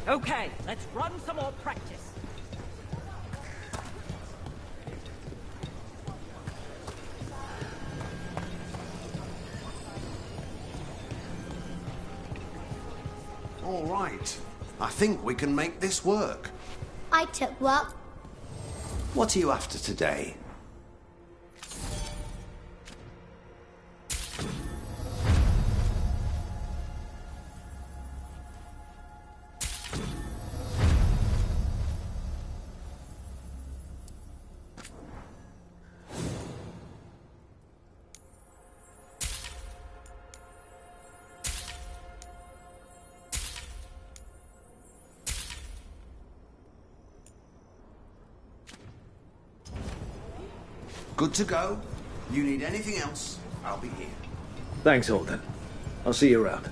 Okay, let's run some more practice. All right. I think we can make this work. I took what? What are you after today? Good to go. You need anything else, I'll be here. Thanks, Alden. I'll see you around.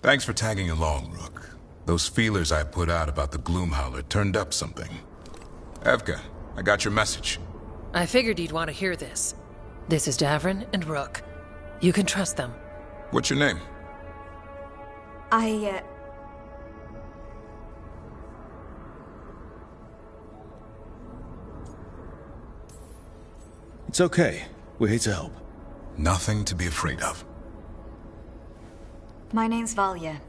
Thanks for tagging along, Rook. Those feelers I put out about the Gloomhowler turned up something. Evka, I got your message. I figured you'd want to hear this. This is Davrin and Rook. You can trust them. What's your name? It's okay. We're here to help. Nothing to be afraid of. My name's Valya.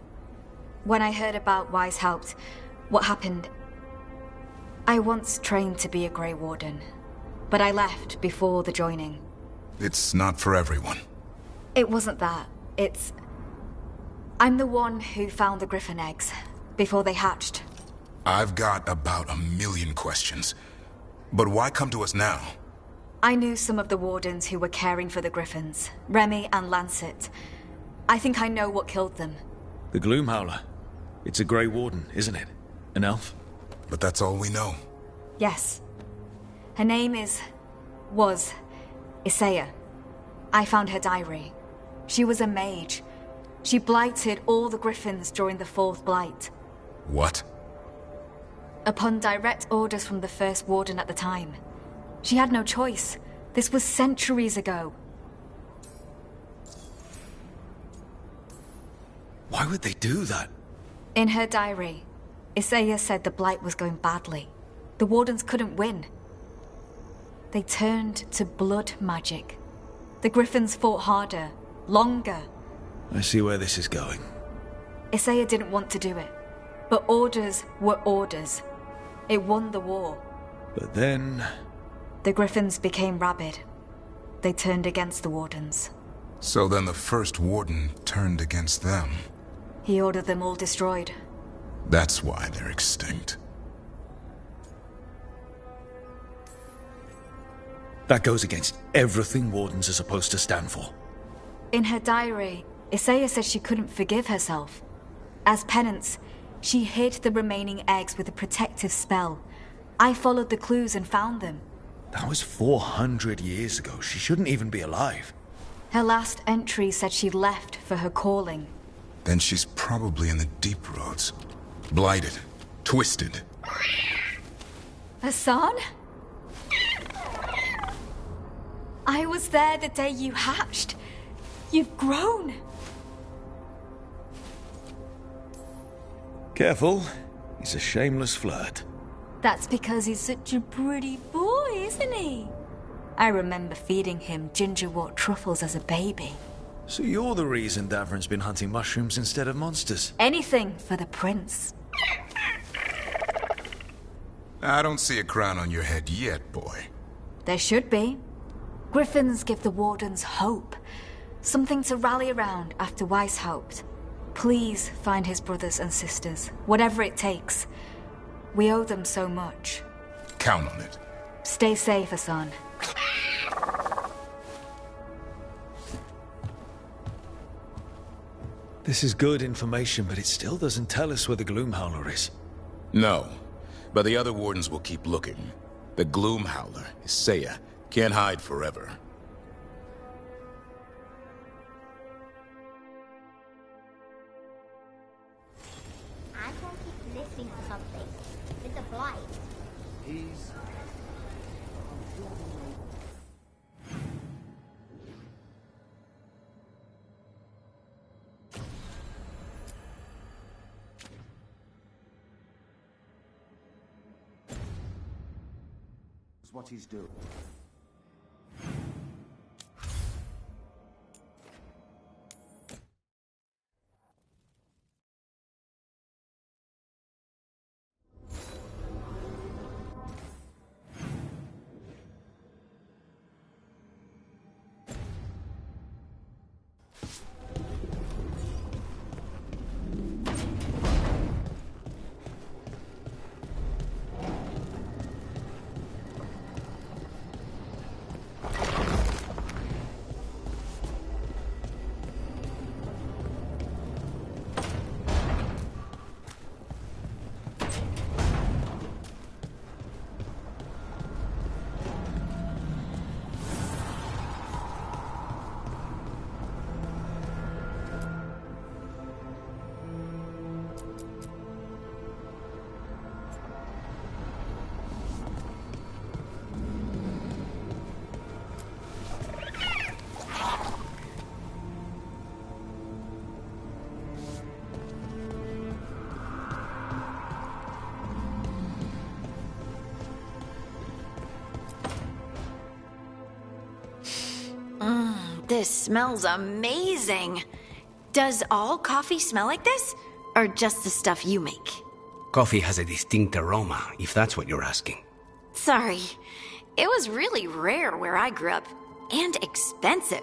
When I heard about Weishaupt, what happened... I once trained to be a Grey Warden, but I left before the joining. It's not for everyone. It wasn't that. It's... I'm the one who found the griffin eggs, before they hatched. I've got about 1,000,000 questions. But why come to us now? I knew some of the wardens who were caring for the griffins, Remy and Lancet. I think I know what killed them. The Gloomhowler. It's a Grey Warden, isn't it? An elf? But that's all we know. Yes. Her name was Isaiah. I found her diary. She was a mage. She blighted all the griffins during the Fourth Blight. What? Upon direct orders from the First Warden at the time. She had no choice. This was centuries ago. Why would they do that? In her diary, Isaiah said the Blight was going badly. The Wardens couldn't win. They turned to blood magic. The Griffins fought harder, longer. I see where this is going. Isaiah didn't want to do it, but orders were orders. It won the war. But then... The Griffins became rabid. They turned against the Wardens. So then the First Warden turned against them. He ordered them all destroyed. That's why they're extinct. That goes against everything Wardens are supposed to stand for. In her diary, Isaiah says she couldn't forgive herself. As penance, she hid the remaining eggs with a protective spell. I followed the clues and found them. That was 400 years ago. She shouldn't even be alive. Her last entry said she left for her calling. Then she's probably in the deep roads. Blighted. Twisted. Hassan? I was there the day you hatched. You've grown. Careful. He's a shameless flirt. That's because he's such a pretty boy, isn't he? I remember feeding him gingerwort truffles as a baby. So you're the reason Davrin's been hunting mushrooms instead of monsters? Anything for the prince. I don't see a crown on your head yet, boy. There should be. Griffins give the Wardens hope. Something to rally around after Weishaupt. Please find his brothers and sisters, whatever it takes. We owe them so much. Count on it. Stay safe, Hassan. This is good information, but it still doesn't tell us where the Gloomhowler is. No, but the other wardens will keep looking. The Gloomhowler, Isaiah, can't hide forever. I can't keep listening to something. It's a blight. He's... what he's doing. This smells amazing. Does all coffee smell like this? Or just the stuff you make? Coffee has a distinct aroma, if that's what you're asking. Sorry. It was really rare where I grew up. And expensive.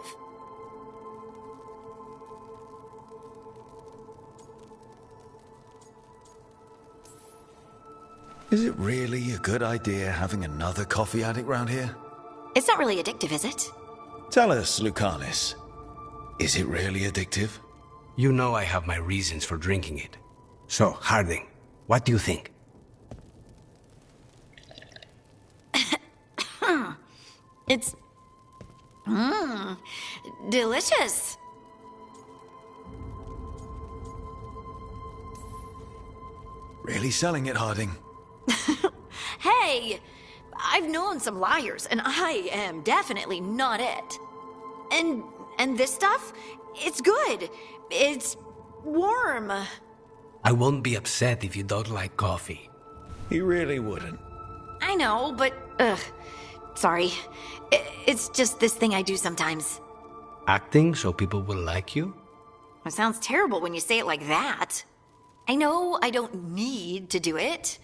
Is it really a good idea having another coffee addict round here? It's not really addictive, is it? Tell us, Lucanus. Is it really addictive? You know I have my reasons for drinking it. So, Harding, what do you think? It's... delicious. Really selling it, Harding. Hey! I've known some liars, and I am definitely not it. And this stuff? It's good. It's warm. I won't be upset if you don't like coffee. He really wouldn't. I know, but... sorry. It's just this thing I do sometimes. Acting so people will like you? It sounds terrible when you say it like that. I know I don't need to do it.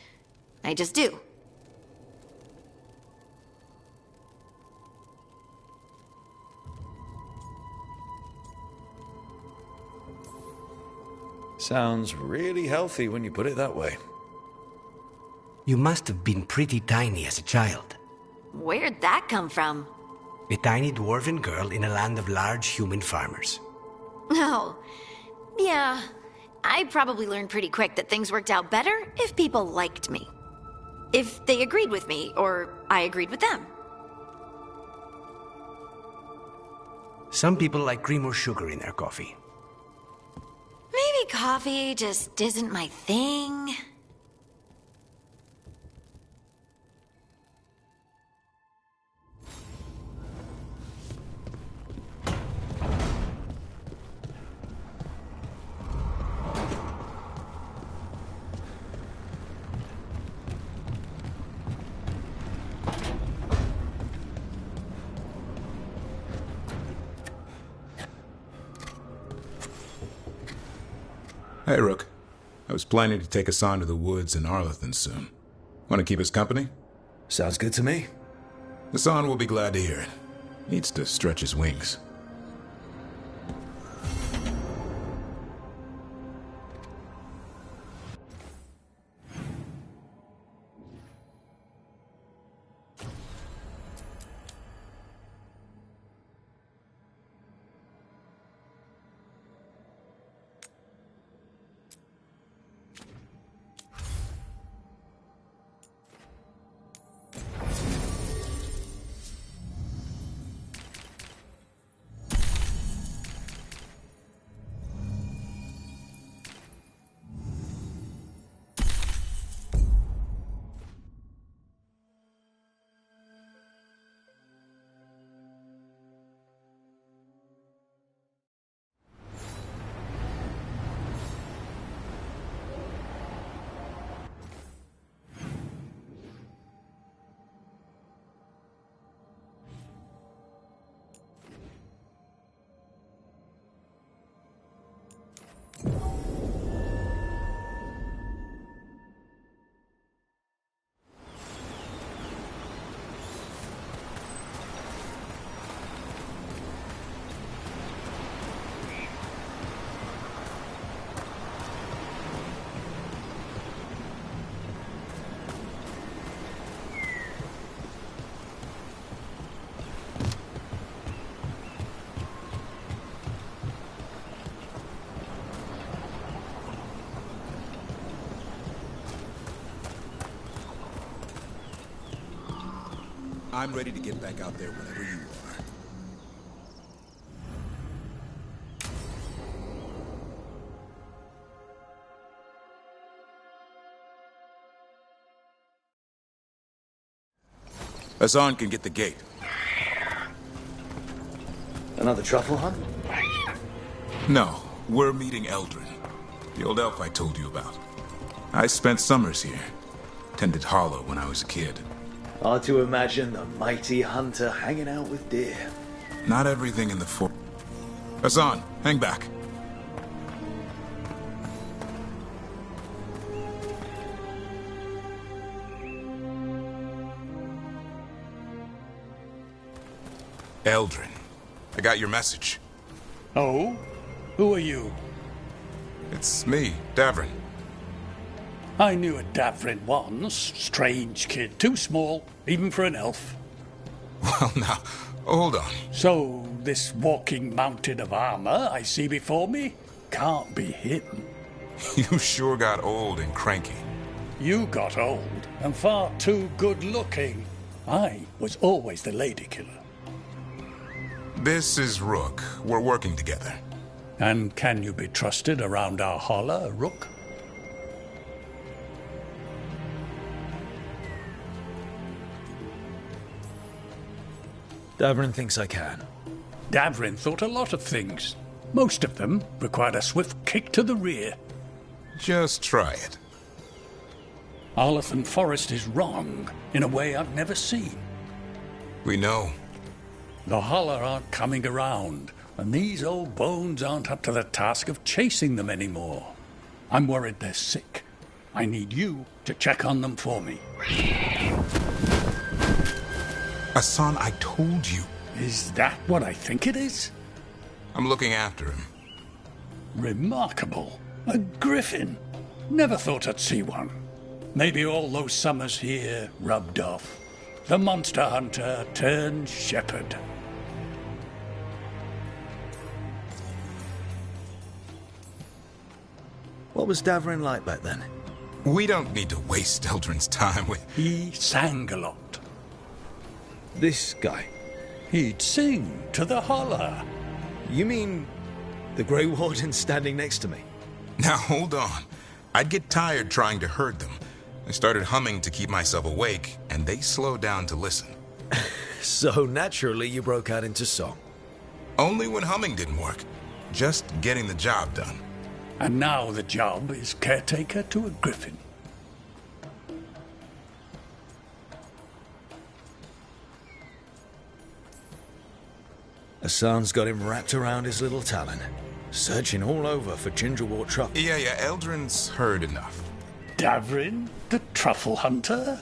I just do. Sounds really healthy when you put it that way. You must have been pretty tiny as a child. Where'd that come from? A tiny dwarven girl in a land of large human farmers. Oh, yeah. I probably learned pretty quick that things worked out better if people liked me. If they agreed with me, or I agreed with them. Some people like cream or sugar in their coffee. Maybe coffee just isn't my thing. Hey, Rook. I was planning to take us on to the woods in Arlington soon. Want to keep us company? Sounds good to me. Hassan will be glad to hear it. Needs to stretch his wings. I'm ready to get back out there whenever you are. Hassan can get the gate. Another truffle hunt? No, we're meeting Eldrin, the old elf I told you about. I spent summers here. Tended Hollow when I was a kid. Hard to imagine the mighty hunter hanging out with deer. Not everything in the Hassan, hang back. Eldrin, I got your message. Oh? Who are you? It's me, Davrin. I knew a Davrin once. Strange kid. Too small, even for an elf. Well, now, hold on. So, this walking mountain of armor I see before me can't be him. You sure got old and cranky. You got old and far too good-looking. I was always the lady killer. This is Rook. We're working together. And can you be trusted around our holler, Rook? Davrin thinks I can. Davrin thought a lot of things. Most of them required a swift kick to the rear. Just try it. Arlathan Forest is wrong in a way I've never seen. We know. The holler aren't coming around, and these old bones aren't up to the task of chasing them anymore. I'm worried they're sick. I need you to check on them for me. Hassan, I told you. Is that what I think it is? I'm looking after him. Remarkable. A griffin. Never thought I'd see one. Maybe all those summers here rubbed off. The monster hunter turned shepherd. What was Davrin like back then? We don't need to waste Eldrin's time with... He sang a lot. This guy? He'd sing to the holler. You mean the Grey Warden standing next to me? Now, hold on. I'd get tired trying to herd them. I started humming to keep myself awake, and they slowed down to listen. So naturally you broke out into song. Only when humming didn't work. Just getting the job done. And now the job is caretaker to a griffin. Hassan's got him wrapped around his little talon, searching all over for gingerwort truffle. Yeah, Eldrin's heard enough. Davrin, the truffle hunter?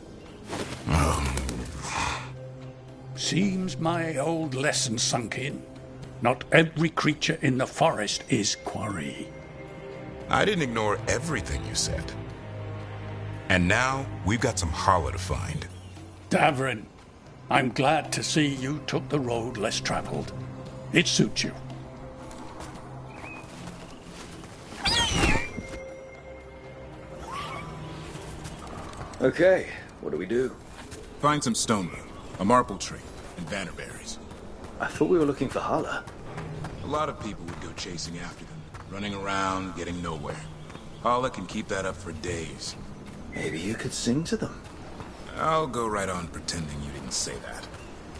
Seems my old lesson sunk in. Not every creature in the forest is quarry. I didn't ignore everything you said. And now, we've got some holler to find. Davrin, I'm glad to see you took the road less traveled. It suits you. Okay, what do we do? Find some stonewood, a marple tree, and bannerberries. I thought we were looking for Hala. A lot of people would go chasing after them, running around, getting nowhere. Hala can keep that up for days. Maybe you could sing to them. I'll go right on pretending you didn't say that.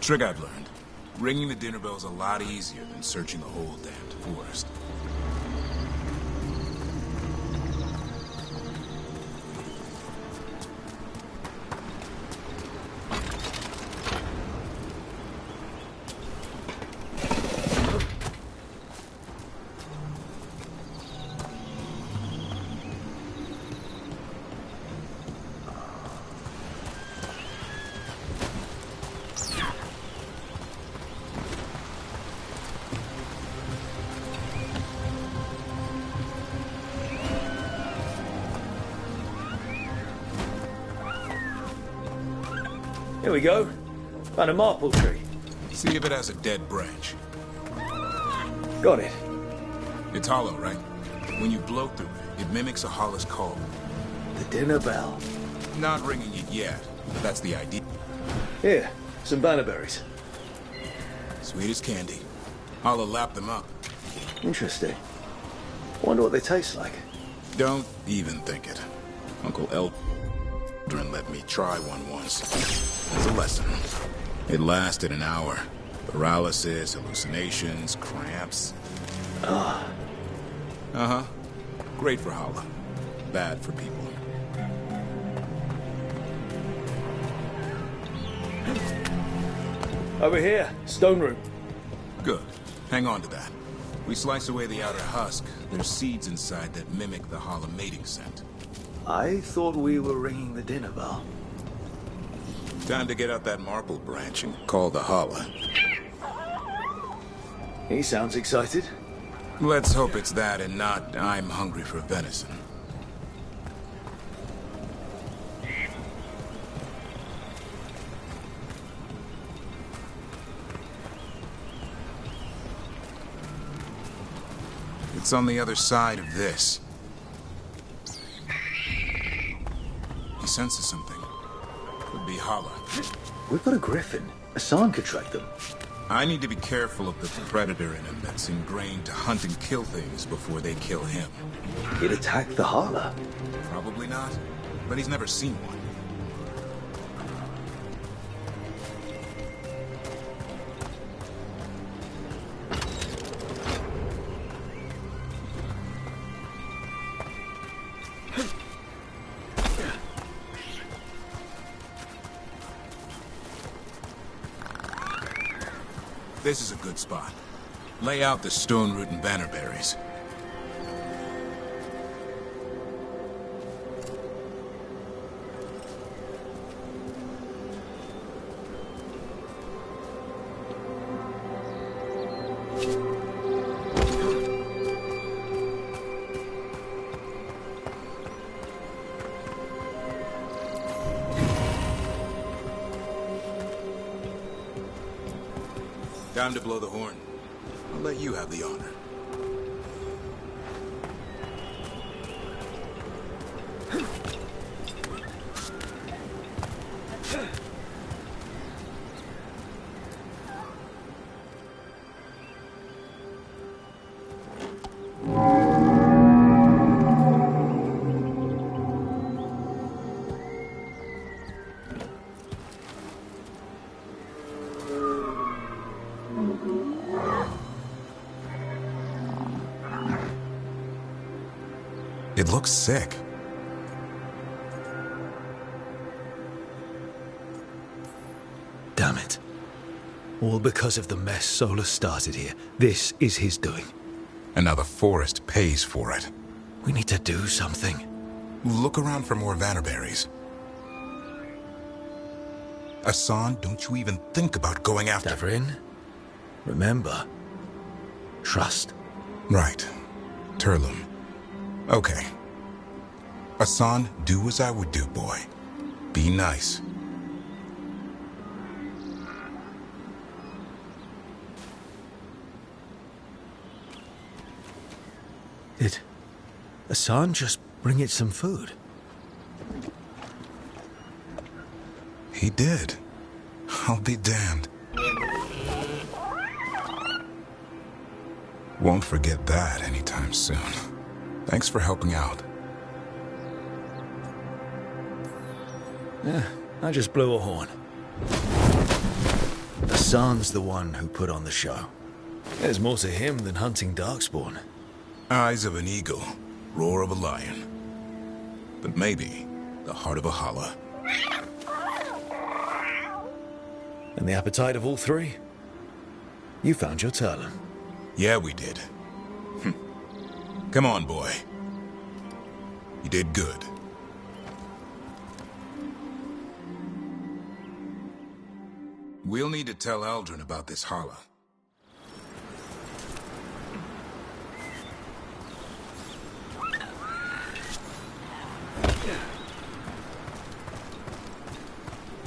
Trick I've learned. Ringing the dinner bell's a lot easier than searching the whole damned forest. Here we go. Found a marple tree. See if it has a dead branch. Got it. It's hollow, right? When you blow through it, it mimics a hollow's call. The dinner bell. Not ringing it yet, but that's the idea. Here, Some bannerberries. Sweet as candy. I'll lap them up. Interesting. Wonder what they taste like. Don't even think it. Uncle Eldrin let me try one once. As a lesson. It lasted an hour. Paralysis, hallucinations, cramps. Ah. Uh-huh. Great for Hala. Bad for people. Over here. Stone room. Good. Hang on to that. We slice away the outer husk. There's seeds inside that mimic the Hala mating scent. I thought we were ringing the dinner bell. Time to get out that marble branch and call the Hala. He sounds excited. Let's hope it's that and not I'm hungry for venison. It's on the other side of this. He senses something. Could be Hala. We've got a griffin. Hassan could track them. I need to be careful of the predator in him that's ingrained to hunt and kill things before they kill him. He'd attack the Hala. Probably not, but he's never seen one. This is a good spot. Lay out the stone root and bannerberries. Time to blow the horn. I'll let you have the honor. It looks sick. Damn it. All because of the mess Solar started here. This is his doing. And now the forest pays for it. We need to do something. Look around for more vannerberries. Hassan, don't you even think about going after... Davrin, remember, trust. Right. Turlum. Okay. Hassan, do as I would do, boy. Be nice. Did Hassan just bring it some food? He did. I'll be damned. Won't forget that anytime soon. Thanks for helping out. Yeah, I just blew a horn. Hassan's the one who put on the show. There's more to him than hunting darkspawn. Eyes of an eagle, roar of a lion. But maybe the heart of a holla. And the appetite of all three? You found your Turlum. Yeah, we did. Come on, boy. You did good. We'll need to tell Eldrin about this holla.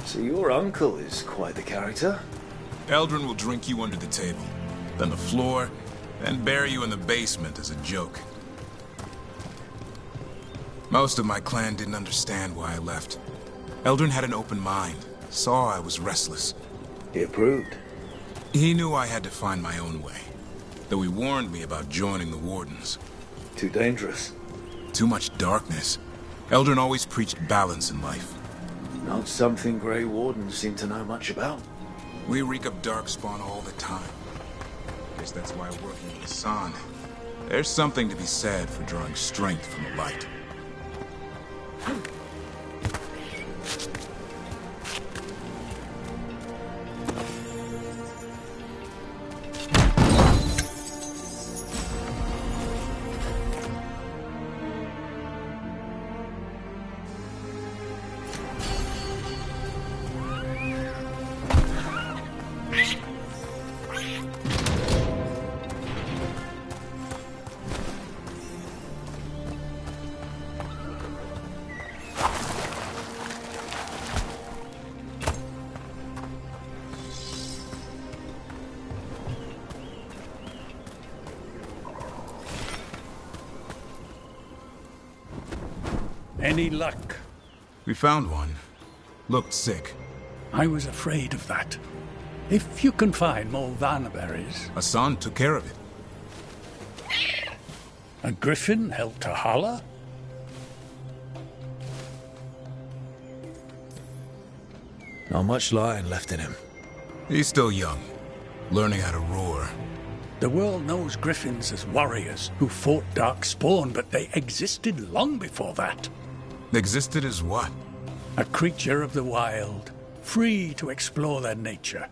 So your uncle is quite the character. Eldrin will drink you under the table, then the floor, then bury you in the basement as a joke. Most of my clan didn't understand why I left. Eldrin had an open mind, saw I was restless. He approved. He knew I had to find my own way, though he warned me about joining the Wardens. Too dangerous. Too much darkness. Eldrin always preached balance in life. Not something Grey Wardens seem to know much about. We reek of darkspawn all the time. Guess that's why working with San, there's something to be said for drawing strength from the light. Any luck? We found one. Looked sick. I was afraid of that. If you can find more vanaberries... Hassan took care of it. A griffin helped to holler? Not much lion left in him. He's still young, learning how to roar. The world knows griffins as warriors who fought Darkspawn, but they existed long before that. Existed as what? A creature of the wild, free to explore their nature.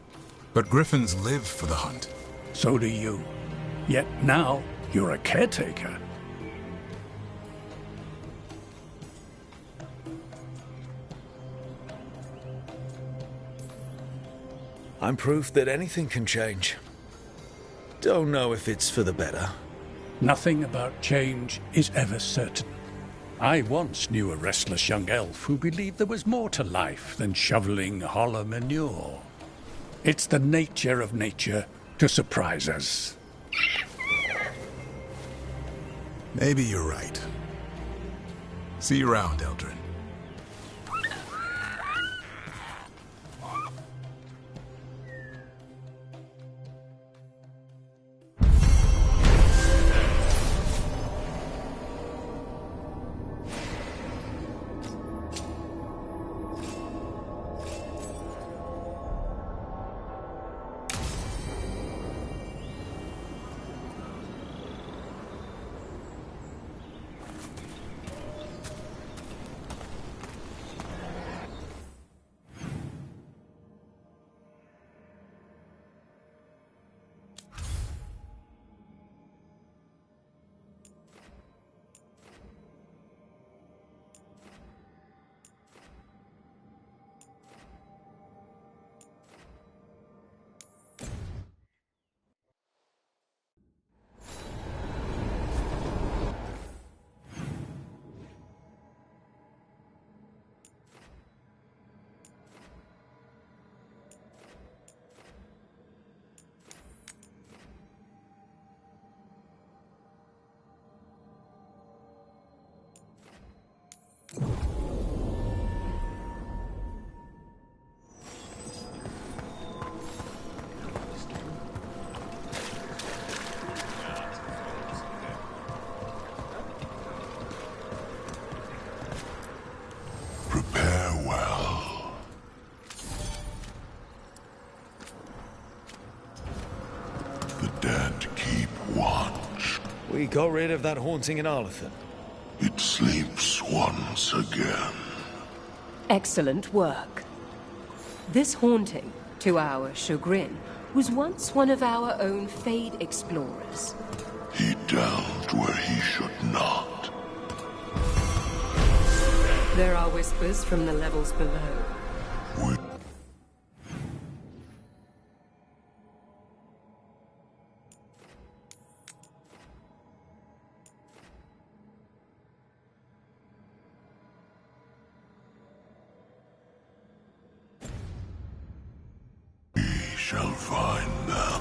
But griffins live for the hunt. So do you. Yet now, you're a caretaker. I'm proof that anything can change. Don't know if it's for the better. Nothing about change is ever certain. I once knew a restless young elf who believed there was more to life than shoveling hollow manure. It's the nature of nature to surprise us. Maybe you're right. See you around, Eldrin. We got rid of that haunting in Arlathan. It sleeps once again. Excellent work. This haunting, to our chagrin, was once one of our own Fade explorers. He delved where he should not. There are whispers from the levels below. Shall find them.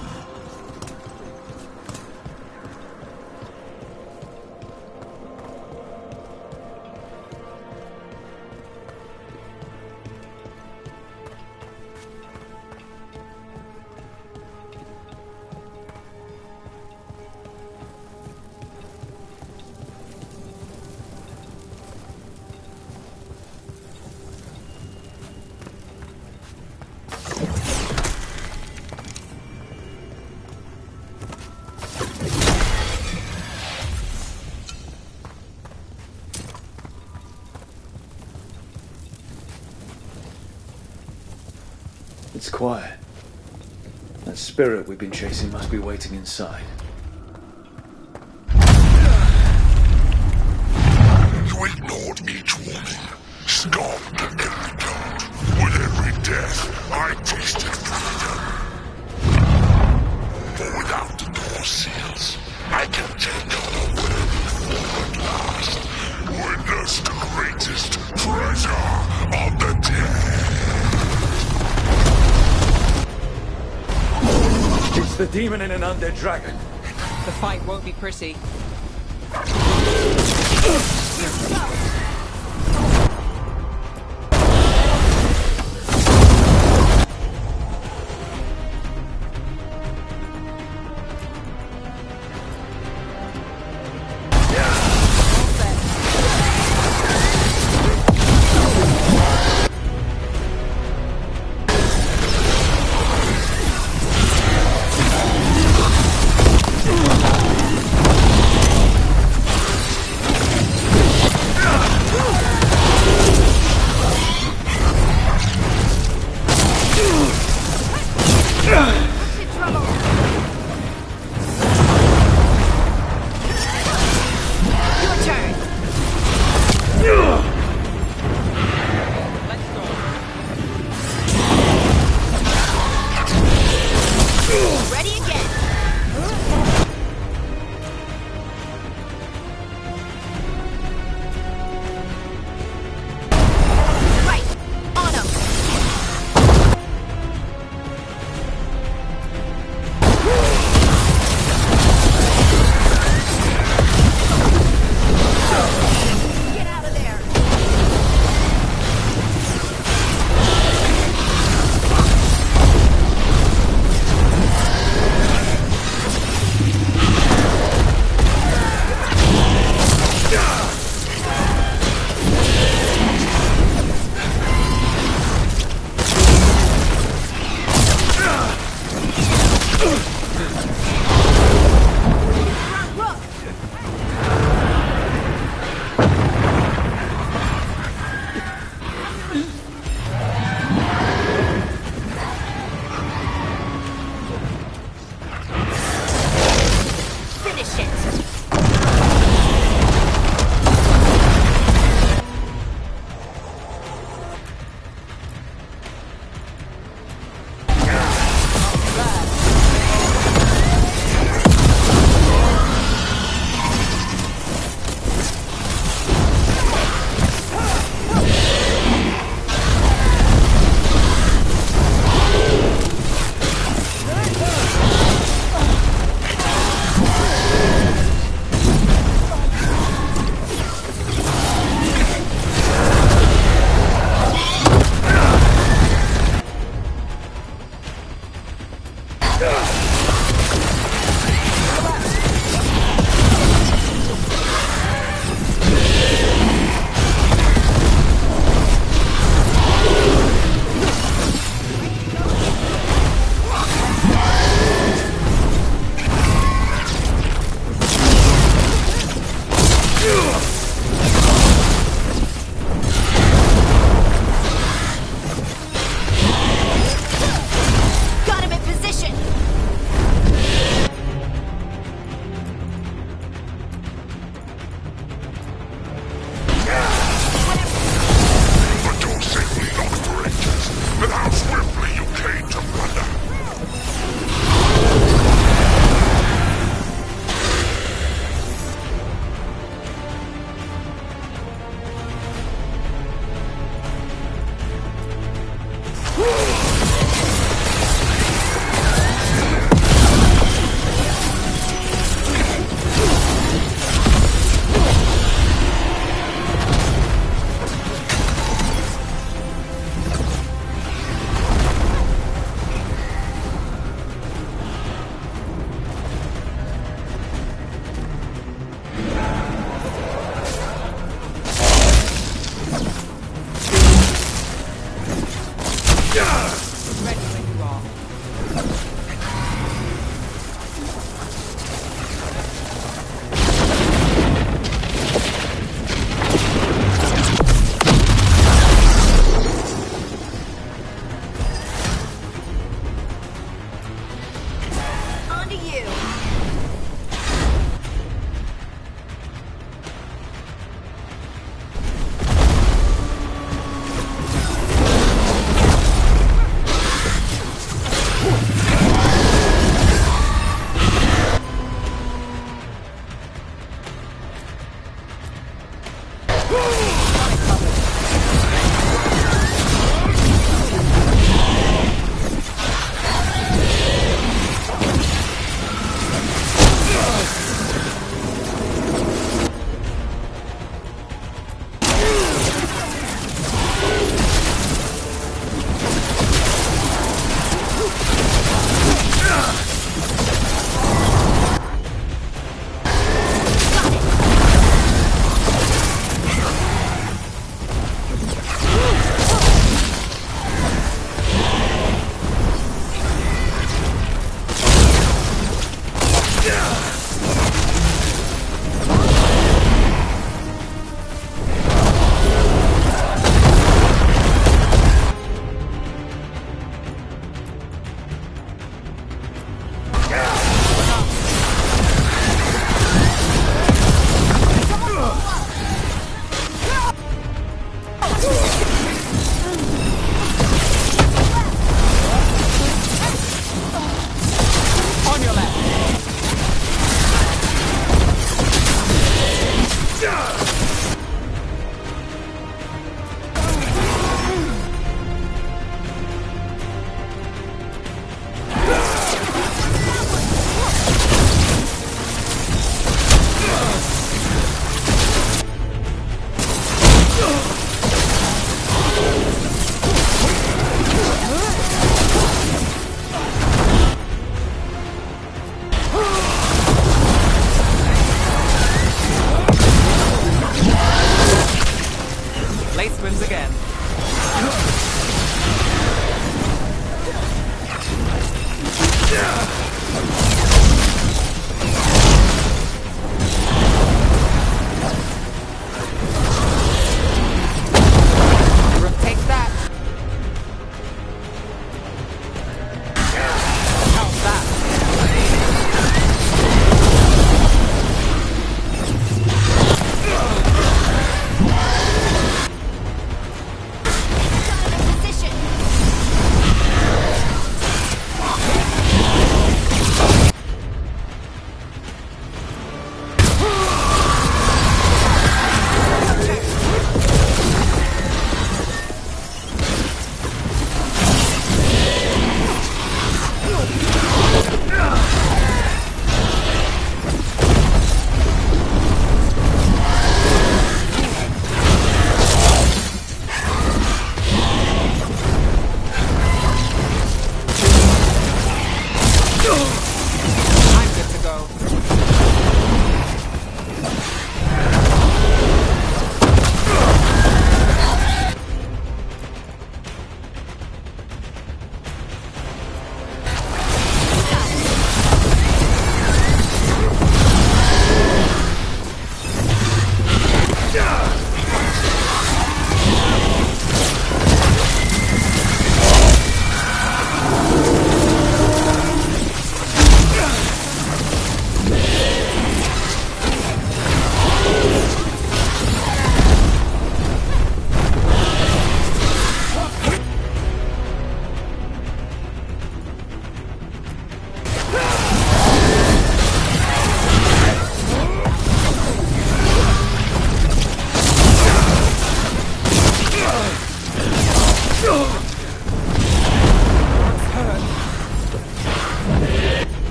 It's quiet. That spirit we've been chasing must be waiting inside. You ignored each warning, scoffed at every taunt. With every death, I tasted freedom. For without the door seals, I can take unaware before at last. Witness the greatest treasure of the dead. It's the demon and an undead dragon. The fight won't be pretty.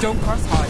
Don't cross hard.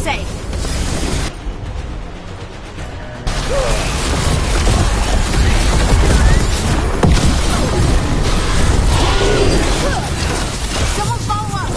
say? Someone follow up!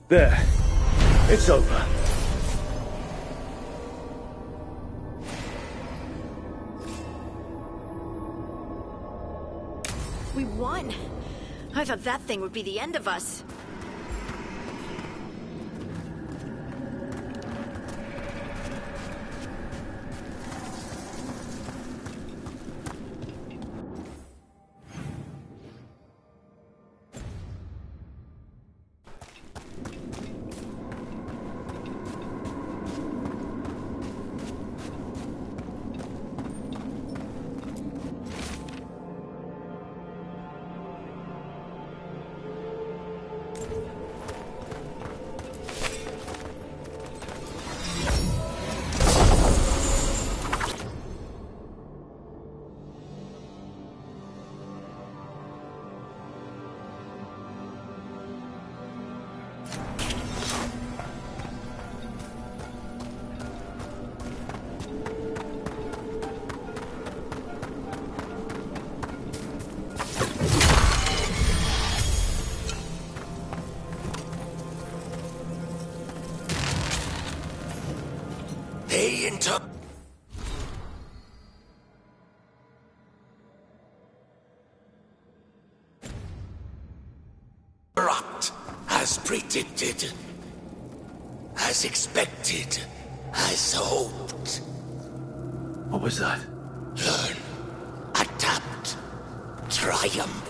There. It's over. We won. I thought that thing would be the end of us. As predicted, as expected, as hoped. What was that? Learn, adapt, triumph.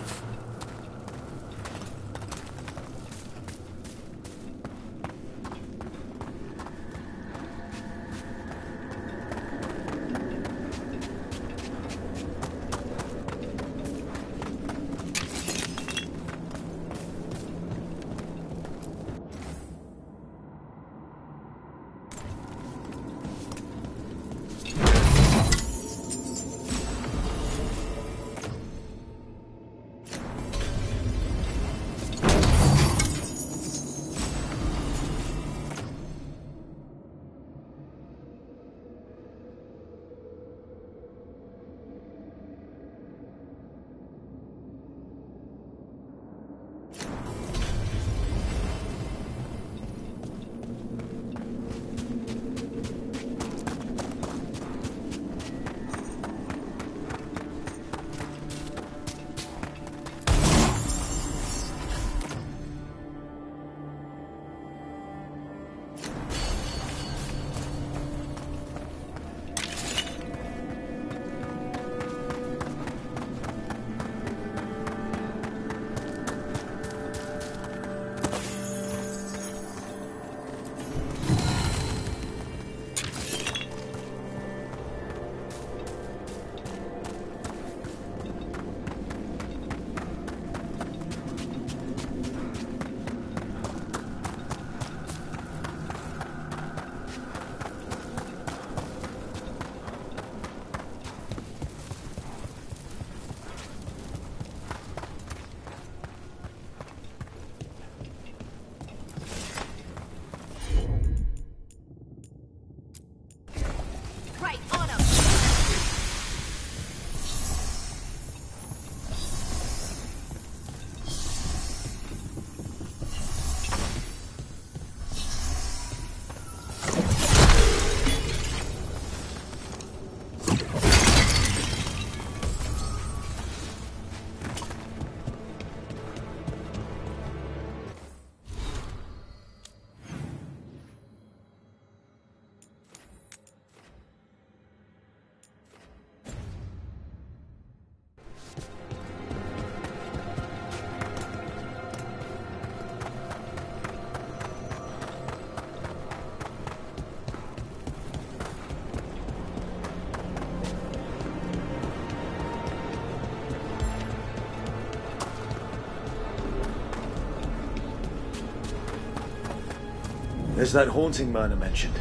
There's that haunting man I mentioned.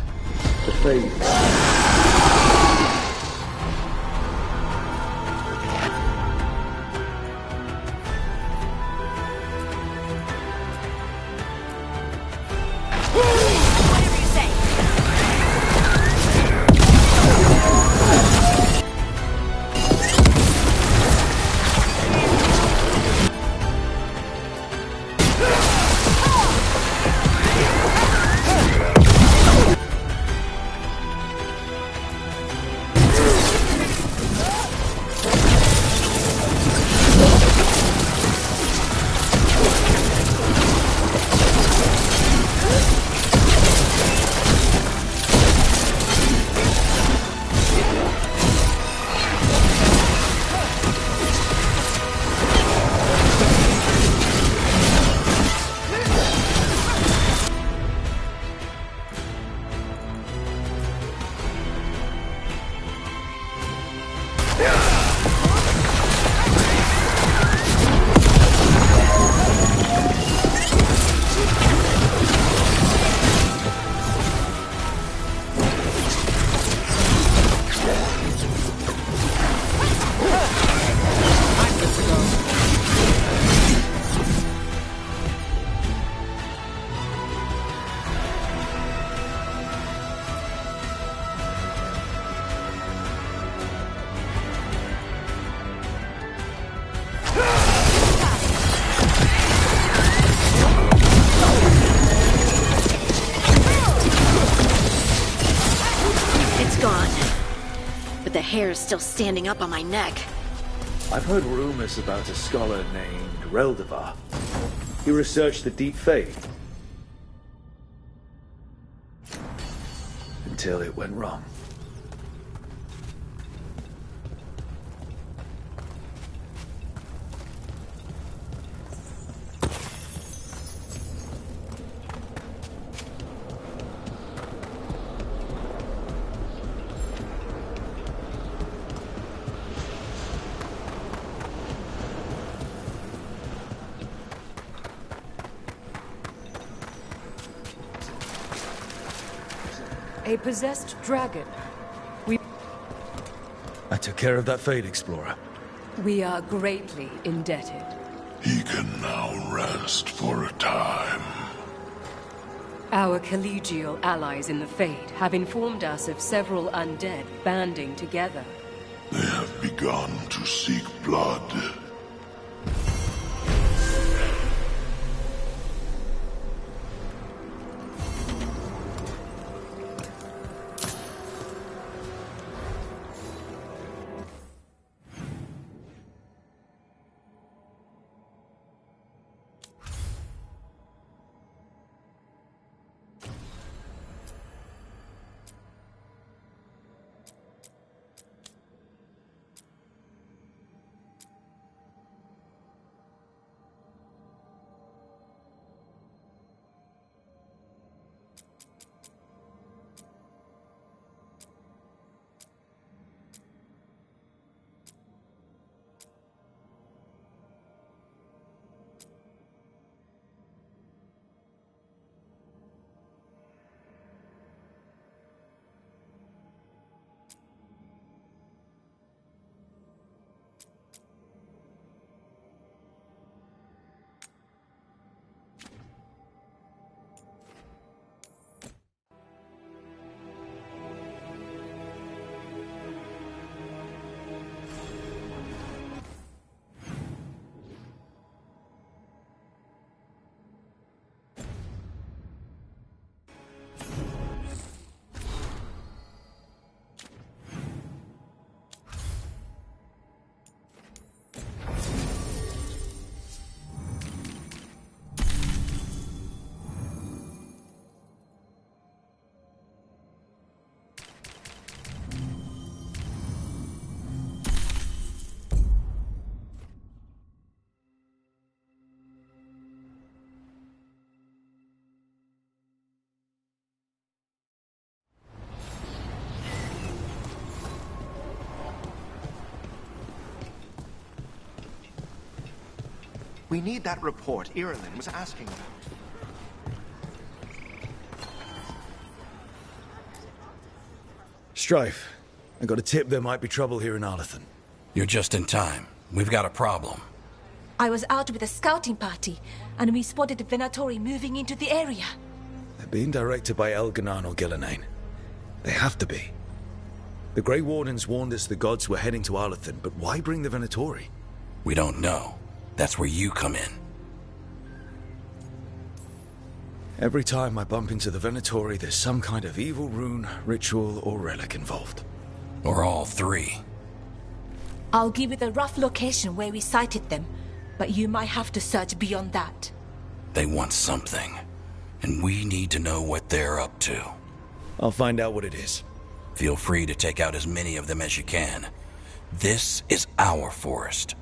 The Fade. Hair's still standing up on my neck. I've heard rumors about a scholar named Reldevar. He researched the deep fade. Until it went wrong. A possessed dragon. I took care of that Fade Explorer. We are greatly indebted. He can now rest for a time. Our collegial allies in the Fade have informed us of several undead banding together. They have begun to seek blood. We need that report Irilyn was asking about. Strife, I got a tip there might be trouble here in Arlathan. You're just in time. We've got a problem. I was out with a scouting party, and we spotted the Venatori moving into the area. They're being directed by Elganan or Gillenane. They have to be. The Grey Wardens warned us the gods were heading to Arlathan, but why bring the Venatori? We don't know. That's where you come in. Every time I bump into the Venatori, there's some kind of evil rune, ritual, or relic involved. Or all three. I'll give you the rough location where we sighted them, but you might have to search beyond that. They want something, and we need to know what they're up to. I'll find out what it is. Feel free to take out as many of them as you can. This is our forest.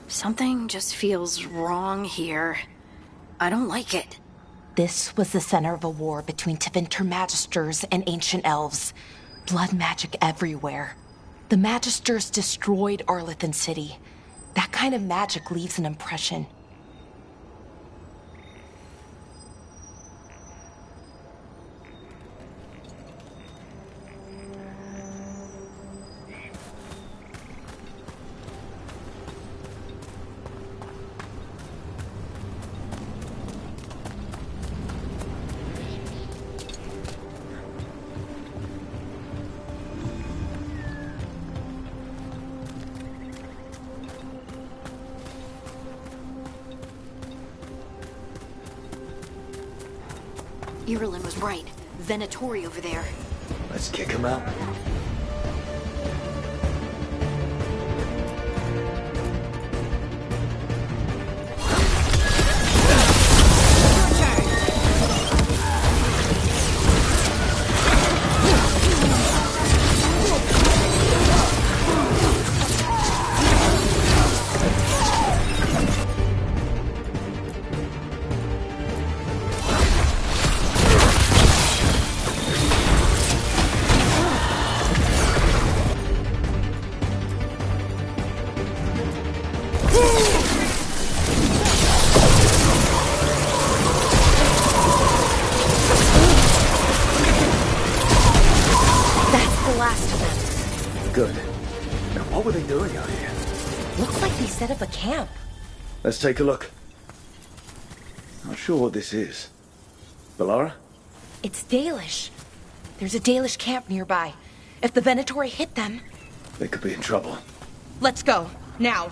Something just feels wrong here. I don't like it. This was the center of a war between Tevinter Magisters and ancient elves. Blood magic everywhere. The Magisters destroyed Arlathan City. That kind of magic leaves an impression. Irulan was right. Venatori over there. Let's kick him out. Let's take a look. Not sure what this is. Bellara? It's Dalish. There's a Dalish camp nearby. If the Venatori hit them... They could be in trouble. Let's go. Now.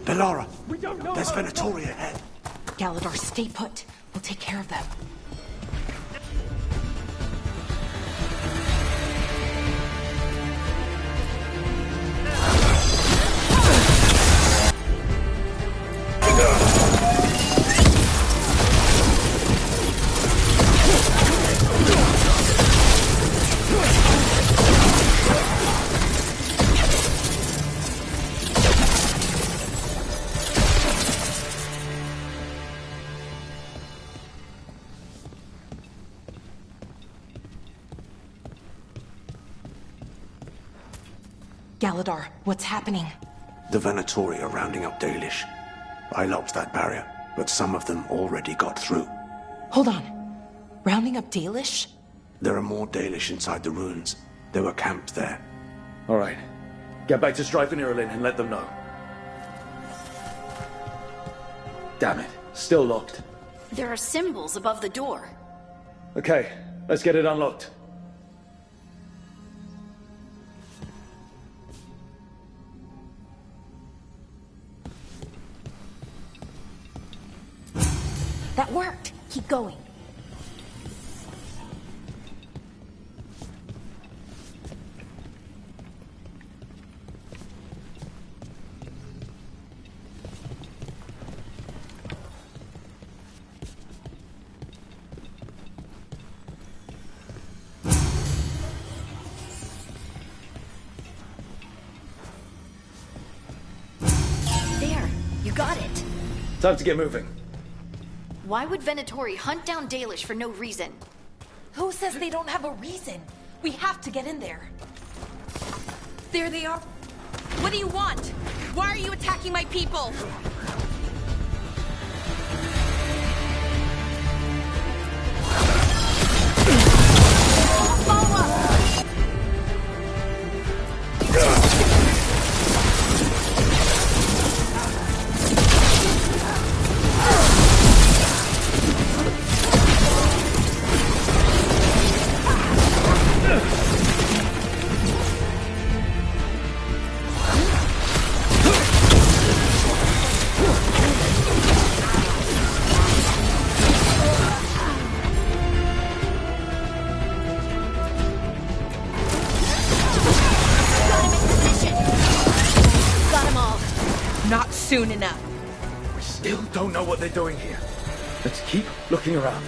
Bellara, there's Venatori ahead. Galador, stay put. We'll take care of them. Galador, what's happening? The Venatori are rounding up Dalish. I locked that barrier, but some of them already got through. Hold on. Rounding up Dalish? There are more Dalish inside the ruins. They were camped there. All right. Get back to Strife and Irulan and let them know. Damn it. Still locked. There are symbols above the door. Okay, let's get it unlocked. That worked. Keep going. Time to get moving. Why would Venatori hunt down Dalish for no reason? Who says they don't have a reason? We have to get in there. There they are. What do you want? Why are you attacking my people? Soon enough. We still don't know what they're doing here. Let's keep looking around.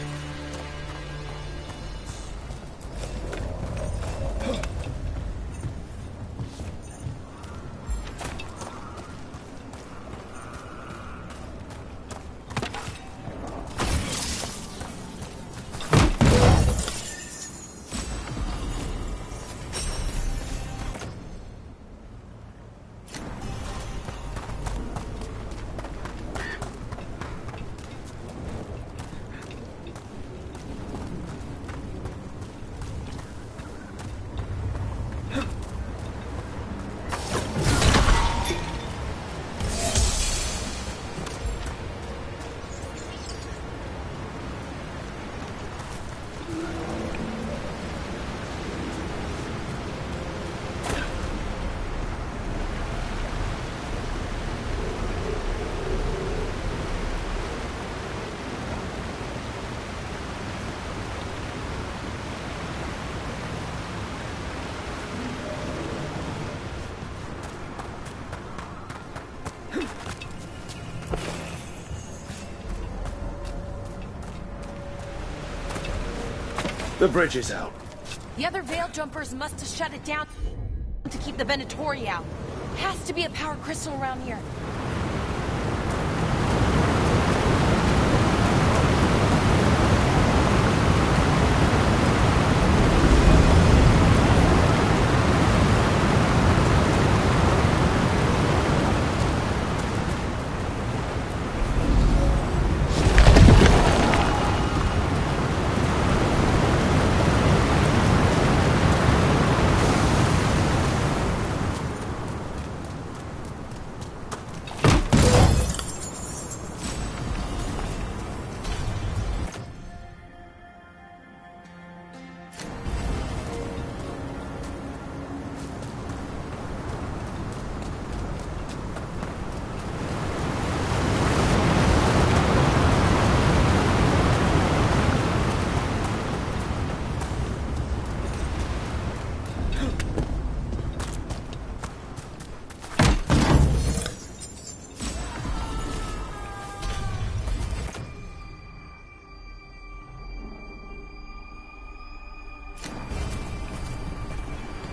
The bridge is out. The other Veil Jumpers must have shut it down to keep the Venatori out. Has to be a power crystal around here.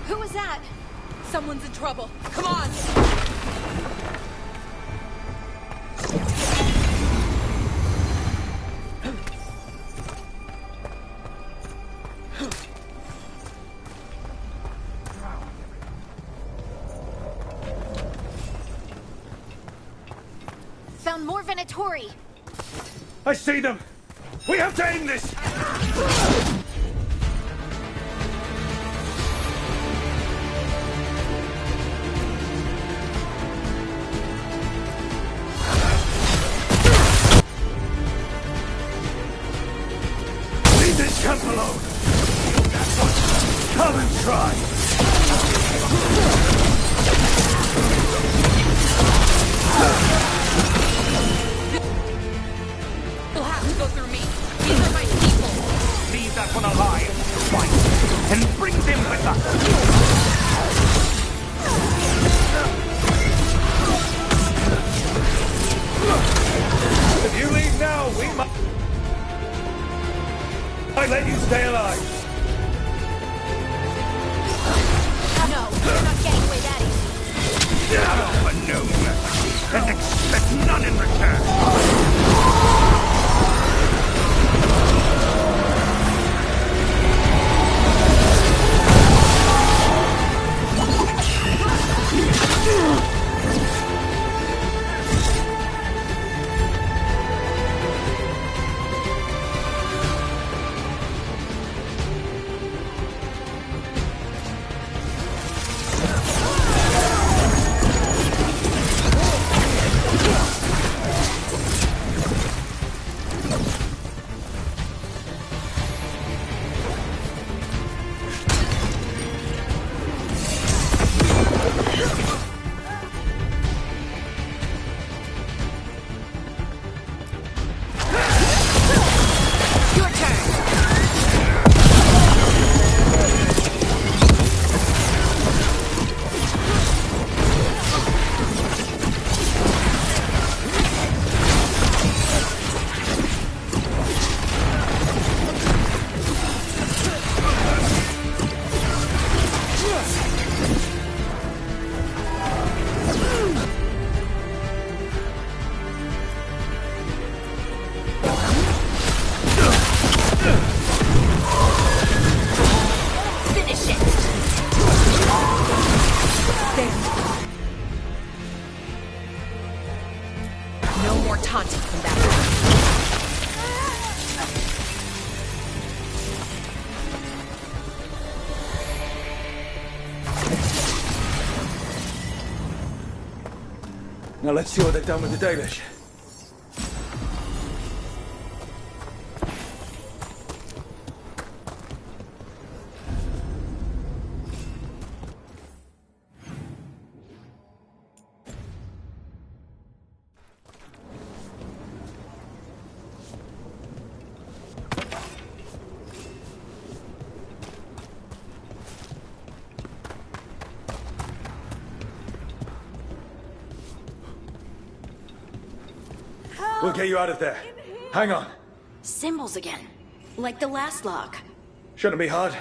Who was that? Someone's in trouble. Come on! Found more Venatori. I see them! We have to aim this! Leave this camp alone! Come and try! You'll have to go through and bring them with us. If you leave now, we might let you stay alive. No, you're not getting away that easy. For no mercy, and expect none in return. Now let's see what they've done with the Dalish. We'll get you out of there. Hang on. Symbols again. Like the last lock. Shouldn't be hard.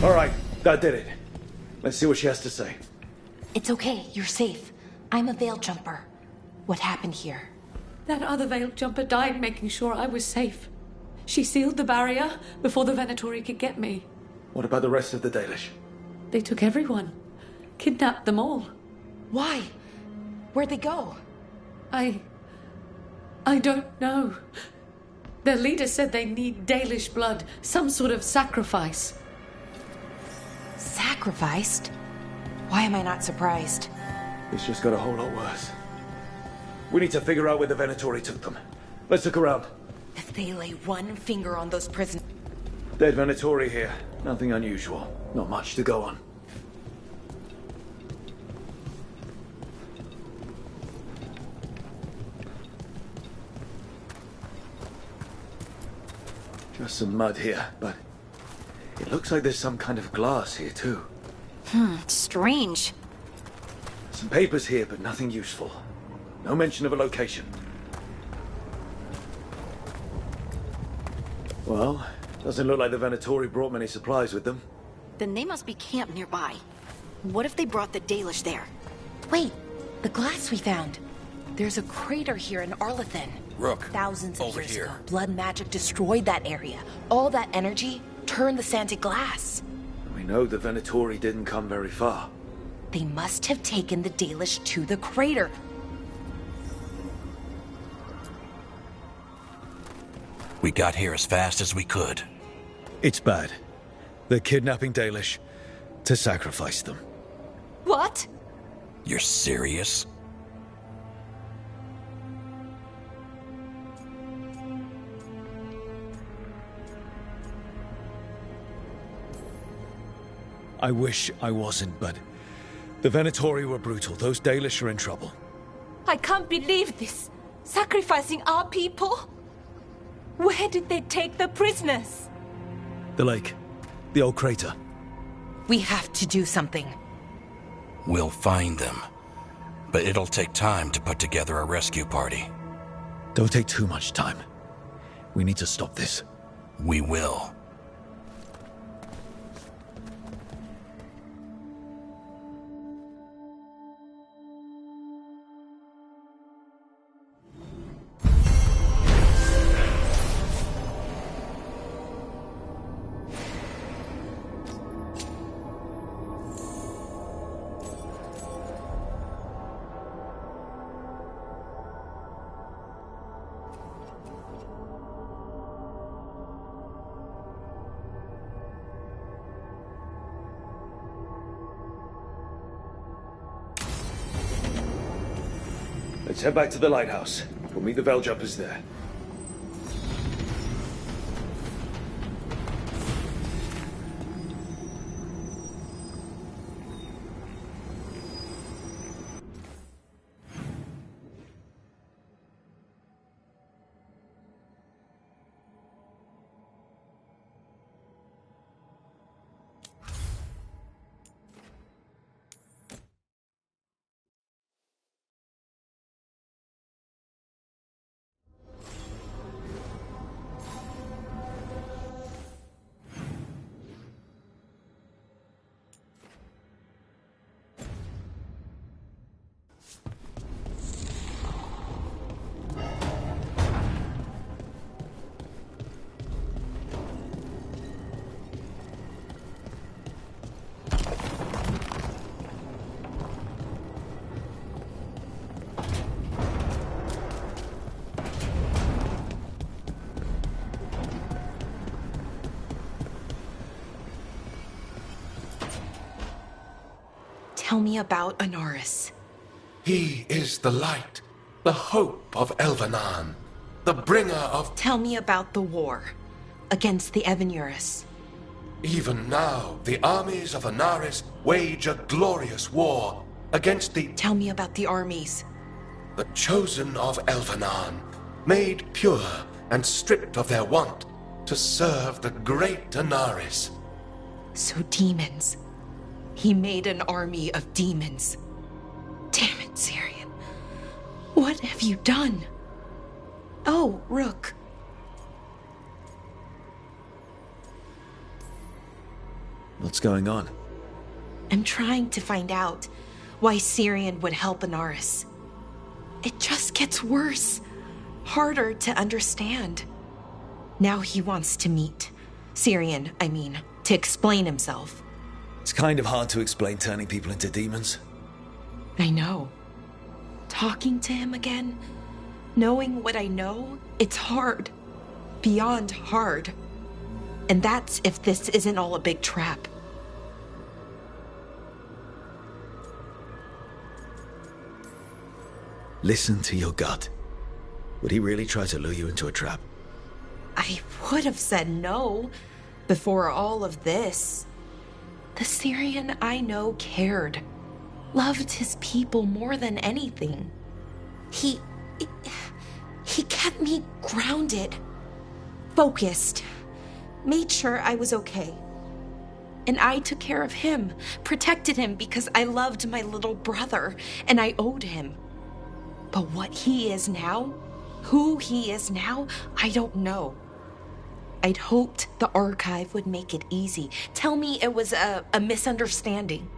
All right, that did it. Let's see what she has to say. It's okay, you're safe. I'm a veil jumper. What happened here? That other veil jumper died making sure I was safe. She sealed the barrier before the Venatori could get me. What about the rest of the Dalish? They took everyone. Kidnapped them all. Why? Where'd they go? I don't know. Their leader said they need Dalish blood, some sort of sacrifice. Sacrificed? Why am I not surprised? It's just got a whole lot worse. We need to figure out where the Venatori took them. Let's look around. If they lay one finger on those prisoners... Dead Venatori here. Nothing unusual. Not much to go on. Just some mud here, but it looks like there's some kind of glass here too. Strange. Some papers here, but nothing useful. No mention of a location. Well, doesn't look like the Venatori brought many supplies with them. Then they must be camped nearby. What if they brought the Dalish there? Wait, the glass we found. There's a crater here in Arlithin. Rook, Thousands of over years here. ago, blood magic destroyed that area. All that energy turned the sand to glass. We know the Venatori didn't come very far. They must have taken the Dalish to the crater. We got here as fast as we could. It's bad. They're kidnapping Dalish to sacrifice them. What? You're serious? I wish I wasn't, but the Venatori were brutal. Those Dalish are in trouble. I can't believe this. Sacrificing our people? Where did they take the prisoners? The lake. The old crater. We have to do something. We'll find them. But it'll take time to put together a rescue party. Don't take too much time. We need to stop this. We will. Let's head back to the lighthouse. We'll meet the Veiljumpers there. Tell me about Anaris. He is the light, the hope of Elvenan, the bringer of... Tell me about the war against the Evenuris. Even now, the armies of Anaris wage a glorious war against the... Tell me about the armies. The chosen of Elvenan, made pure and stripped of their want to serve the great Anaris. So demons. He made an army of demons. Damn it, Syrian. What have you done? Oh, Rook. What's going on? I'm trying to find out why Syrian would help Anaris. It just gets worse. Harder to understand. Now he wants to meet. Syrian, I mean, to explain himself. It's kind of hard to explain turning people into demons. I know. Talking to him again, knowing what I know, it's hard. Beyond hard. And that's if this isn't all a big trap. Listen to your gut. Would he really try to lure you into a trap? I would have said no before all of this. The Syrian I know cared. Loved his people more than anything. He kept me grounded. Focused. Made sure I was okay. And I took care of him. Protected him because I loved my little brother. And I owed him. But what he is now, who he is now, I don't know. I'd hoped the archive would make it easy. Tell me it was a misunderstanding.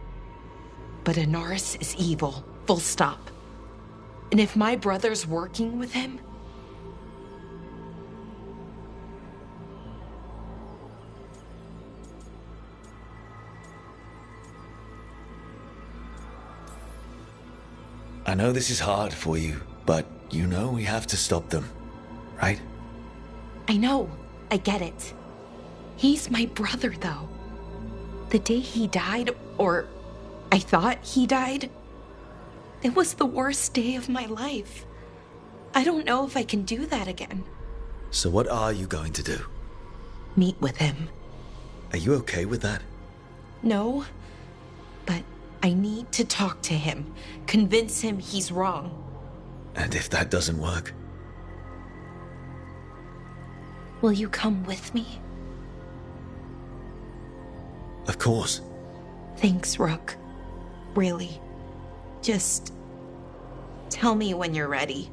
But Anaris is evil, full stop. And if my brother's working with him... I know this is hard for you, but you know we have to stop them, right? I know. I get it. He's my brother, though. The day he died, or I thought he died, it was the worst day of my life. I don't know if I can do that again. So what are you going to do? Meet with him. Are you okay with that? No, but I need to talk to him, convince him he's wrong. And if that doesn't work? Will you come with me? Of course. Thanks, Rook. Really. Just tell me when you're ready.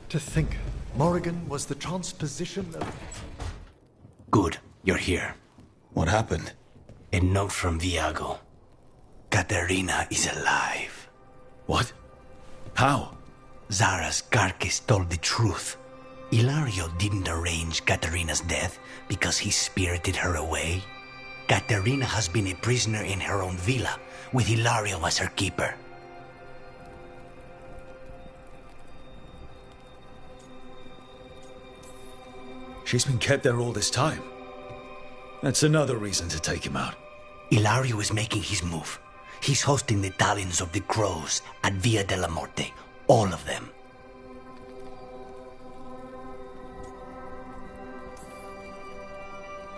To think Morrigan was the transposition of... Good, you're here. What happened? A note from Viago. Katerina is alive. What? How? Zara's carcass told the truth. Ilario didn't arrange Katerina's death because he spirited her away. Katerina has been a prisoner in her own villa, with Ilario as her keeper. She's been kept there all this time. That's another reason to take him out. Ilario is making his move. He's hosting the Talons of the Crows at Via della Morte. All of them.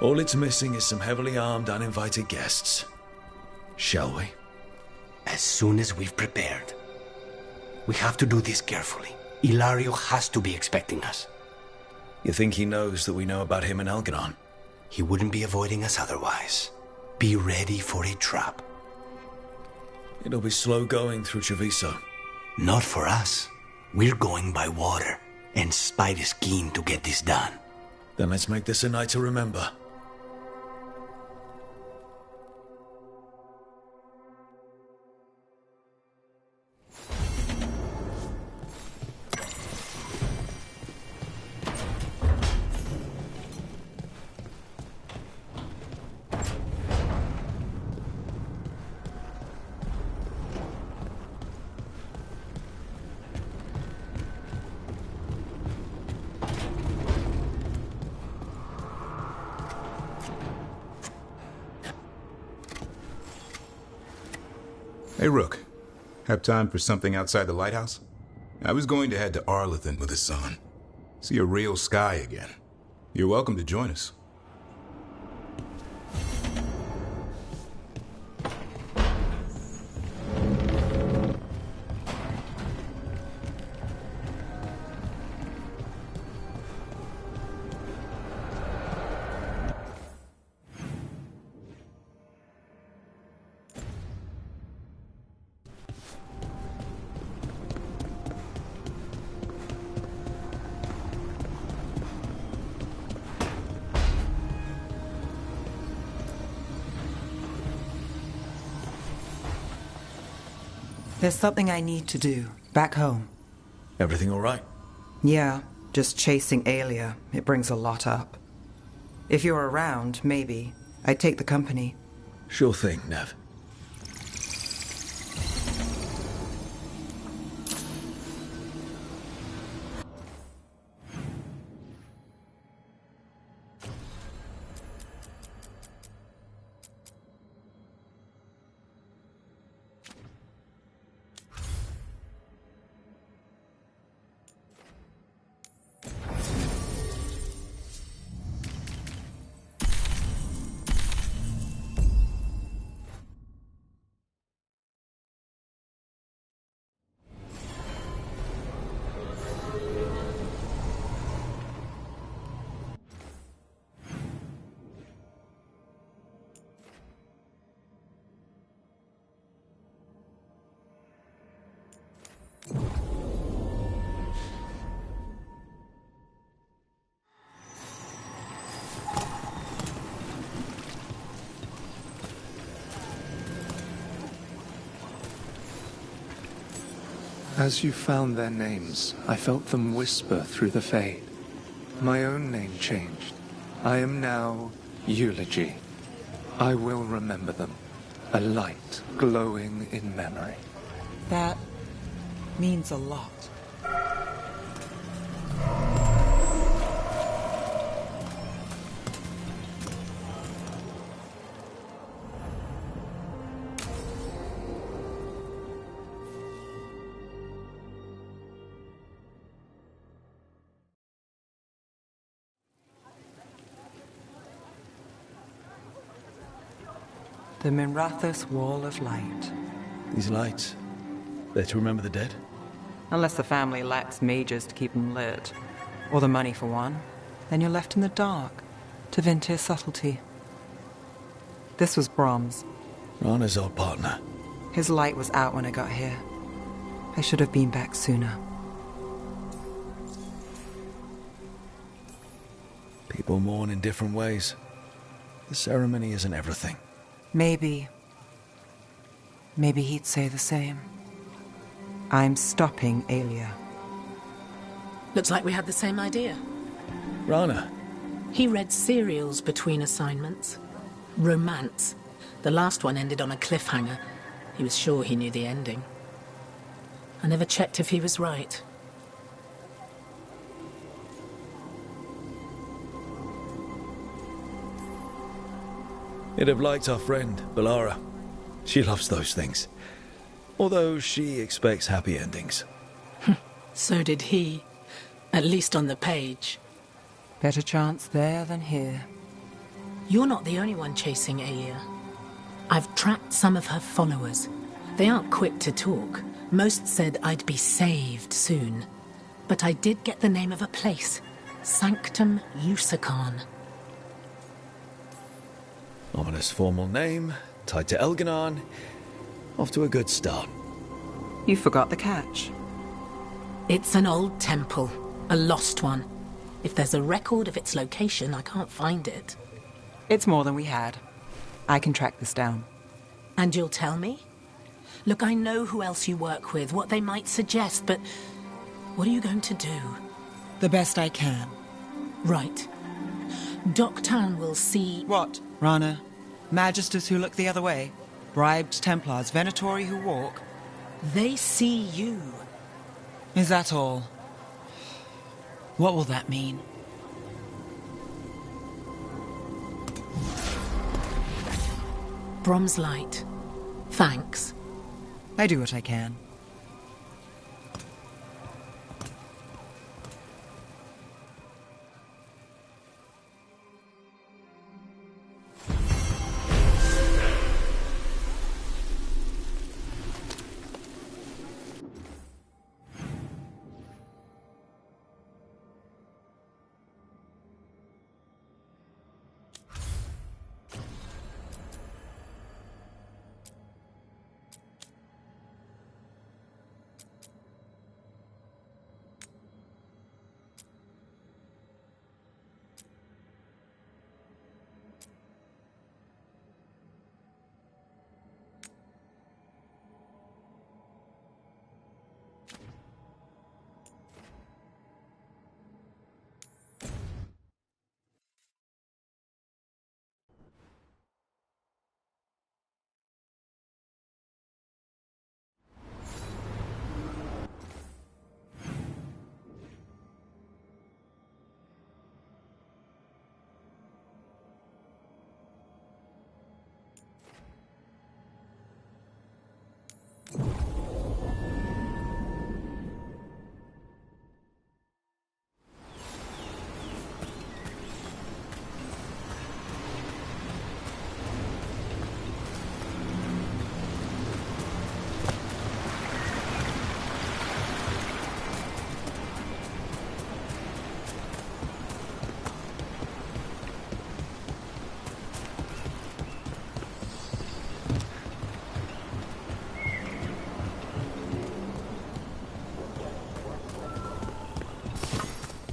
All it's missing is some heavily armed, uninvited guests. Shall we? As soon as we've prepared. We have to do this carefully. Ilario has to be expecting us. You think he knows that we know about him and Elganon? He wouldn't be avoiding us otherwise. Be ready for a trap. It'll be slow going through Treviso. Not for us. We're going by water, and Spite is keen to get this done. Then let's make this a night to remember. Hey, Rook. Have time for something outside the lighthouse? I was going to head to Arlington with the sun. See a real sky again. You're welcome to join us. There's something I need to do, back home. Everything all right? Yeah, just chasing Aelia. It brings a lot up. If you're around, maybe. I'd take the company. Sure thing, Nev. As you found their names, I felt them whisper through the fade. My own name changed. I am now Eulogy. I will remember them. A light glowing in memory. That means a lot. The Minrathous Wall of Light. These lights, they're to remember the dead? Unless the family lacks mages to keep them lit. Or the money for one. Then you're left in the dark, to vent his subtlety. This was Brom's. Rana's old partner. His light was out when I got here. I should have been back sooner. People mourn in different ways. The ceremony isn't everything. Maybe he'd say the same. I'm stopping Aelia. Looks like we had the same idea. Rana. He read serials between assignments. Romance. The last one ended on a cliffhanger. He was sure he knew the ending. I never checked if he was right. You'd have liked our friend, Balara. She loves those things. Although she expects happy endings. So did he. At least on the page. Better chance there than here. You're not the only one chasing Aelia. I've tracked some of her followers. They aren't quick to talk. Most said I'd be saved soon. But I did get the name of a place. Sanctum Lusican. Ominous formal name, tied to Elganon. Off to a good start. You forgot the catch. It's an old temple. A lost one. If there's a record of its location, I can't find it. It's more than we had. I can track this down. And you'll tell me? Look, I know who else you work with, what they might suggest, but what are you going to do? The best I can. Right. Docktown will see... What, Rana? Magisters who look the other way? Bribed Templars, Venatori who walk? They see you. Is that all? What will that mean? Brom's light. Thanks. I do what I can.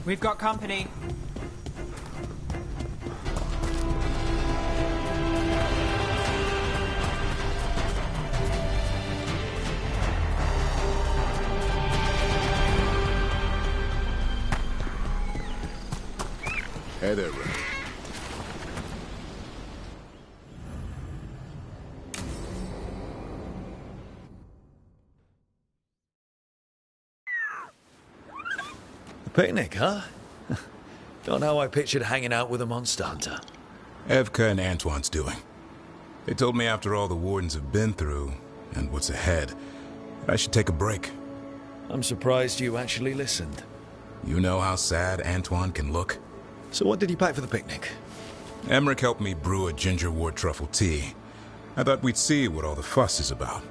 We've got company. Hey there, Rick. The picnic, huh? Not how I pictured hanging out with a monster hunter. Evka and Antoine's doing. They told me after all the Wardens have been through, and what's ahead, I should take a break. I'm surprised you actually listened. You know how sad Antoine can look? So what did you pack for the picnic? Emmerich helped me brew a ginger wort truffle tea. I thought we'd see what all the fuss is about.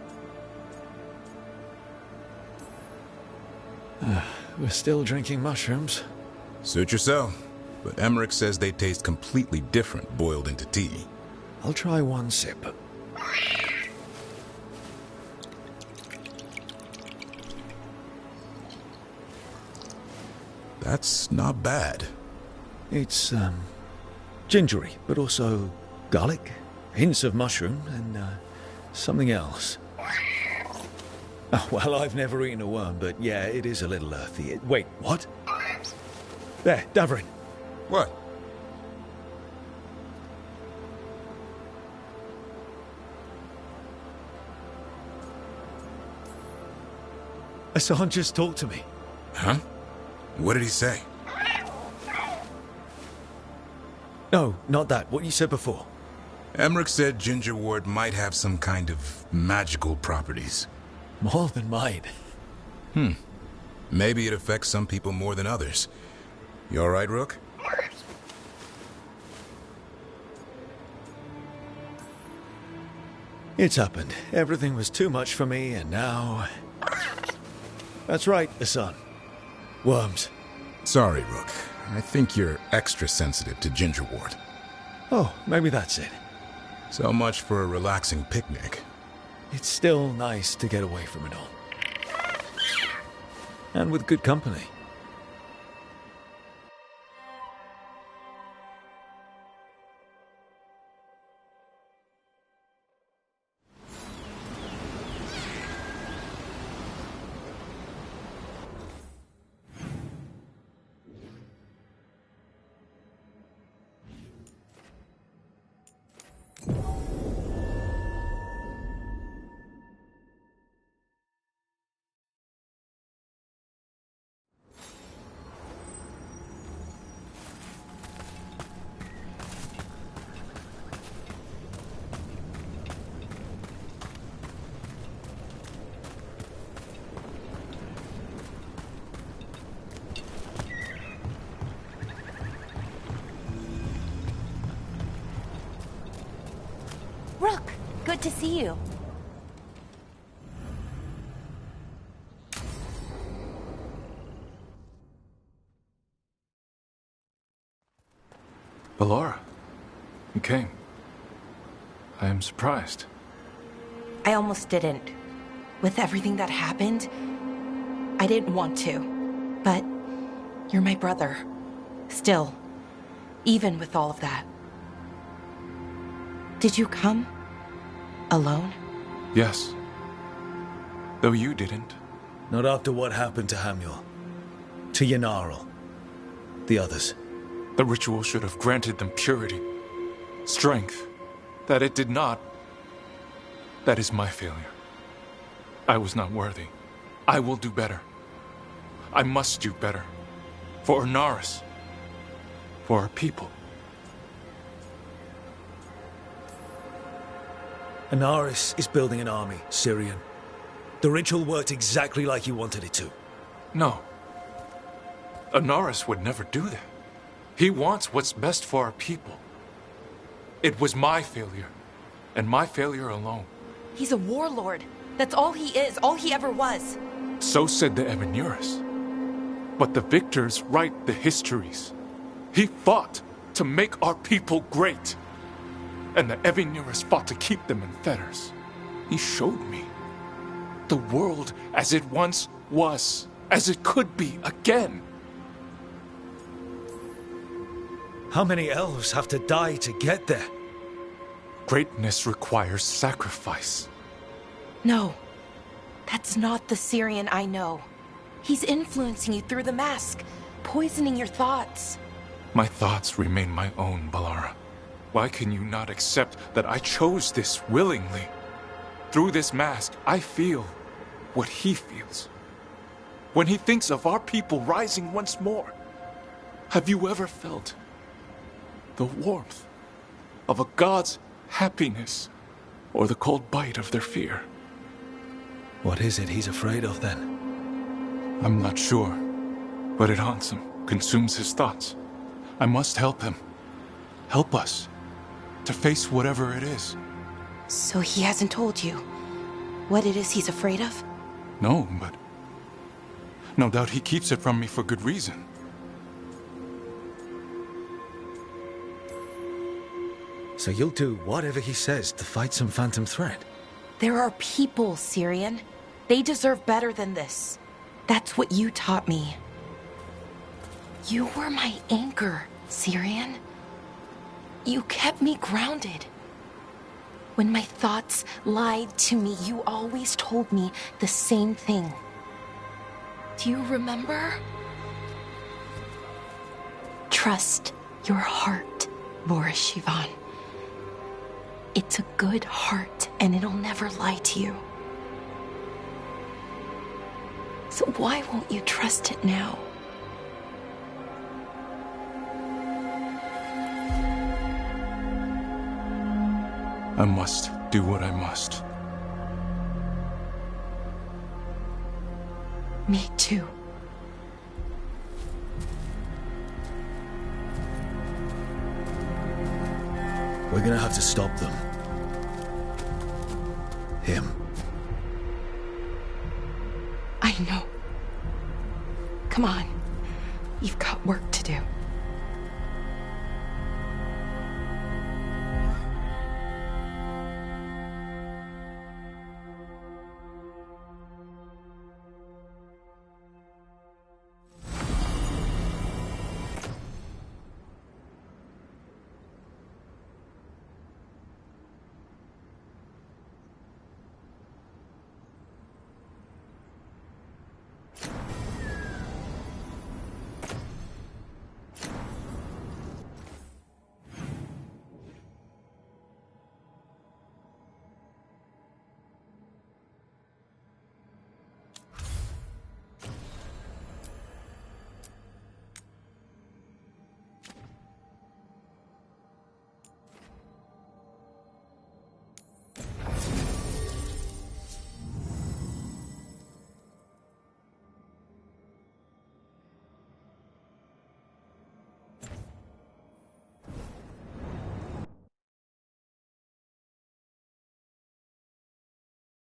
We're still drinking mushrooms. Suit yourself. But Emmerich says they taste completely different boiled into tea. I'll try one sip. That's not bad. It's, gingery, but also garlic, hints of mushroom, and, something else. Oh, well, I've never eaten a worm, but yeah, it is a little earthy. Wait, what? There, Davrin. What? Hassan just talked to me. Huh? What did he say? No, not that. What you said before. Emmerich said ginger wort might have some kind of magical properties. More than mine. Maybe it affects some people more than others. You all right, Rook? It's happened. Everything was too much for me, and now... That's right, Hassan. Worms. Sorry, Rook. I think you're extra sensitive to ginger wort. Oh, maybe that's it. So much for a relaxing picnic. It's still nice to get away from it all. And with good company. Rook, good to see you. Ballora, you came. I am surprised. I almost didn't. With everything that happened, I didn't want to. But you're my brother. Still, even with all of that. Did you come? Alone? Yes. Though you didn't. Not after what happened to Hamuel. To Yanarl. The others. The ritual should have granted them purity. Strength. That it did not. That is my failure. I was not worthy. I will do better. I must do better. For Inaris. For our people. Inaris is building an army, Syrian. The ritual worked exactly like you wanted it to. No. Inaris would never do that. He wants what's best for our people. It was my failure, and my failure alone. He's a warlord. That's all he is, all he ever was. So said the Evanuris. But the victors write the histories. He fought to make our people great. And the Evanuris fought to keep them in fetters. He showed me the world as it once was, as it could be again. How many elves have to die to get there? Greatness requires sacrifice. No, that's not the Syrian I know. He's influencing you through the mask, poisoning your thoughts. My thoughts remain my own, Balara. Why can you not accept that I chose this willingly? Through this mask, I feel what he feels. When he thinks of our people rising once more, have you ever felt the warmth of a god's happiness or the cold bite of their fear? What is it he's afraid of, then? I'm not sure, but it haunts him, consumes his thoughts. I must help him. Help us to face whatever it is. So he hasn't told you what it is he's afraid of? No, but no doubt he keeps it from me for good reason. So you'll do whatever he says to fight some phantom threat? There are people, Syrian. They deserve better than this. That's what you taught me. You were my anchor, Syrian. You kept me grounded. When my thoughts lied to me, you always told me the same thing. Do you remember? Trust your heart, Boris Shivan. It's a good heart, and it'll never lie to you. So why won't you trust it now? I must do what I must. Me too. We're gonna have to stop them. Him. I know. Come on. You've got work to do.